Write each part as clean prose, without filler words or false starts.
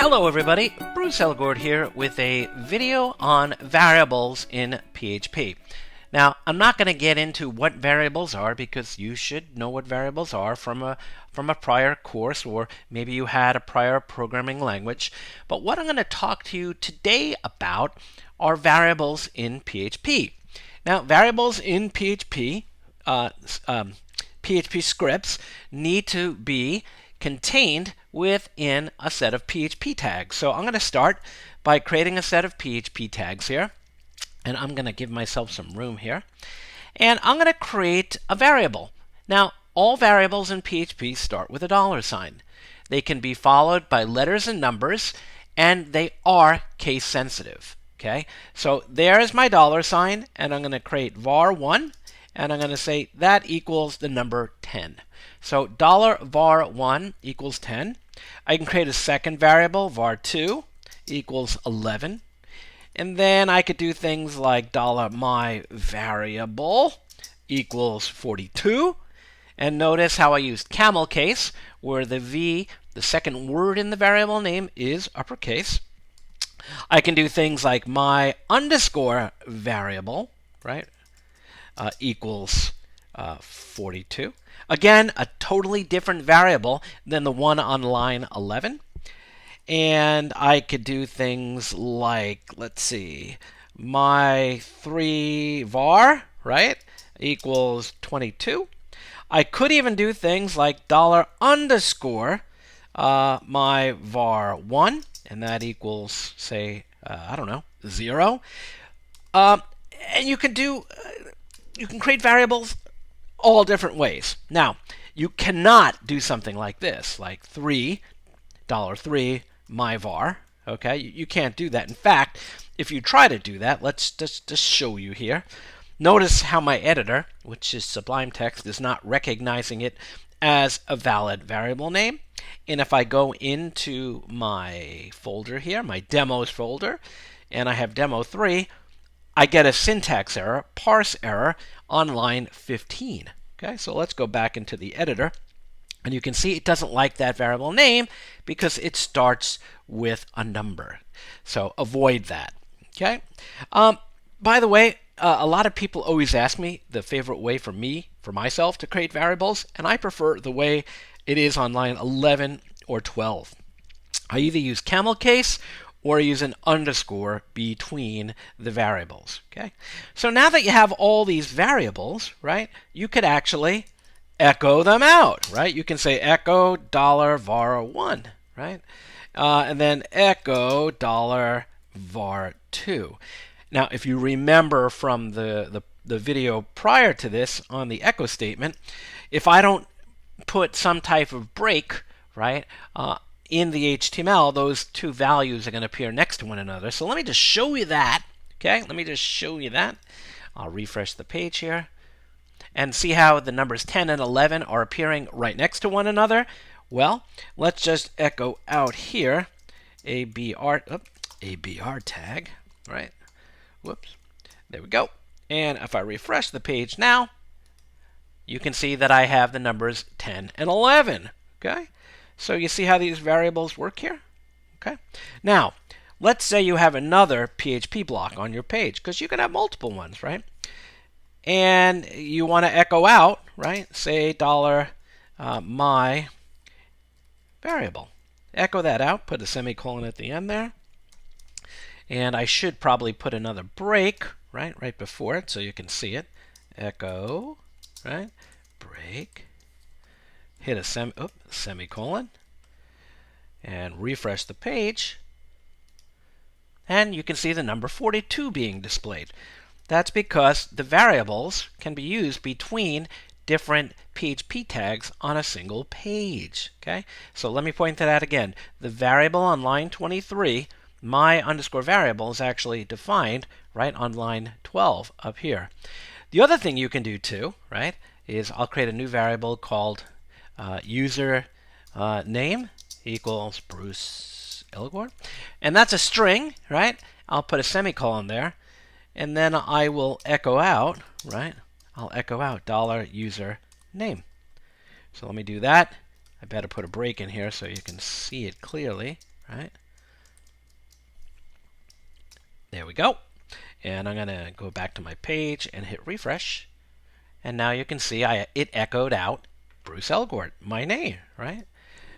Hello everybody, Bruce Elgord here with a video on variables in PHP. Now, I'm not going to get into what variables are because you should know what variables are from a prior course, or maybe you had a prior programming language. But what I'm going to talk to you today about are variables in PHP. Now, variables in PHP, PHP scripts need to be contained within a set of PHP tags. So I'm going to start by creating a set of PHP tags here. And I'm going to give myself some room here. And I'm going to create a variable. Now, all variables in PHP start with a $sign. They can be followed by letters and numbers, and they are case sensitive. Okay, so there's my $sign, and I'm going to create var1, and I'm going to say that equals the number 10. So $var1 equals 10. I can create a second variable, var2 equals 11. And then I could do things like $myVariable equals 42. And notice how I used camel case, where the V, the second word in the variable name, is uppercase. I can do things like my_variable, right, equals 42. Again, a totally different variable than the one on line 11. And I could do things like, let's see, my3var, right, equals 22. I could even do things like $_myvar1, and that equals, say, I don't know, 0. And you can create variables all different ways. Now, you cannot do something like this, like $3 myvar. Okay, you can't do that. In fact, if you try to do that, let's just show you here. Notice how my editor, which is Sublime Text, is not recognizing it as a valid variable name. And if I go into my folder here, my demos folder, and I have demo3, I get a syntax error, parse error, on line 15. Okay, so let's go back into the editor. And you can see it doesn't like that variable name because it starts with a number. So avoid that. Okay. By the way, a lot of people always ask me the favorite way for myself to create variables, and I prefer the way it is on line 11 or 12. I either use camel case or use an underscore between the variables. Okay. So now that you have all these variables, right, you could actually echo them out, right? You can say echo $var1, right? And then echo $var2. Now, if you remember from the video prior to this on the echo statement, if I don't put some type of break, right, in the HTML, those two values are going to appear next to one another. So let me just show you that. Okay, let me just show you that. I'll refresh the page here. And see how the numbers 10 and 11 are appearing right next to one another? Well, let's just echo out here ABR tag, right? Whoops. There we go. And if I refresh the page now, you can see that I have the numbers 10 and 11. Okay? So you see how these variables work here? Okay? Now, let's say you have another PHP block on your page, because you can have multiple ones, right? And you want to echo out, right? Say $my variable. Echo that out, put a semicolon at the end there. And I should probably put another break, right before it so you can see it. Echo, right? Break. Hit a semicolon. And refresh the page. And you can see the number 42 being displayed. That's because the variables can be used between different PHP tags on a single page. Okay, so let me point to that again. The variable on line 23, my_variable, is actually defined right on line 12 up here. The other thing you can do too, right, is I'll create a new variable called user name equals Bruce Elgord, and that's a string, right? I'll put a semicolon there. And then I will echo out, right? I'll echo out $username. So let me do that. I better put a break in here so you can see it clearly, right? There we go. And I'm going to go back to my page and hit refresh. And now you can see it echoed out Bruce Elgort, my name, right?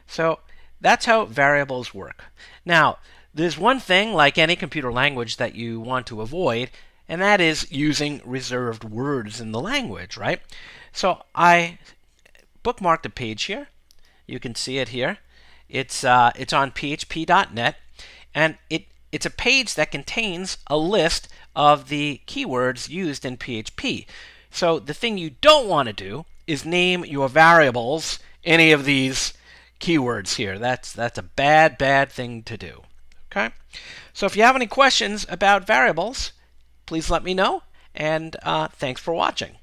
So that's how variables work. Now, there's one thing, like any computer language, that you want to avoid, and that is using reserved words in the language, right? So I bookmarked a page here. You can see it here. It's on php.net, and it's a page that contains a list of the keywords used in PHP. So the thing you don't want to do is name your variables any of these keywords here. That's a bad thing to do. Okay? So if you have any questions about variables, please let me know, and thanks for watching.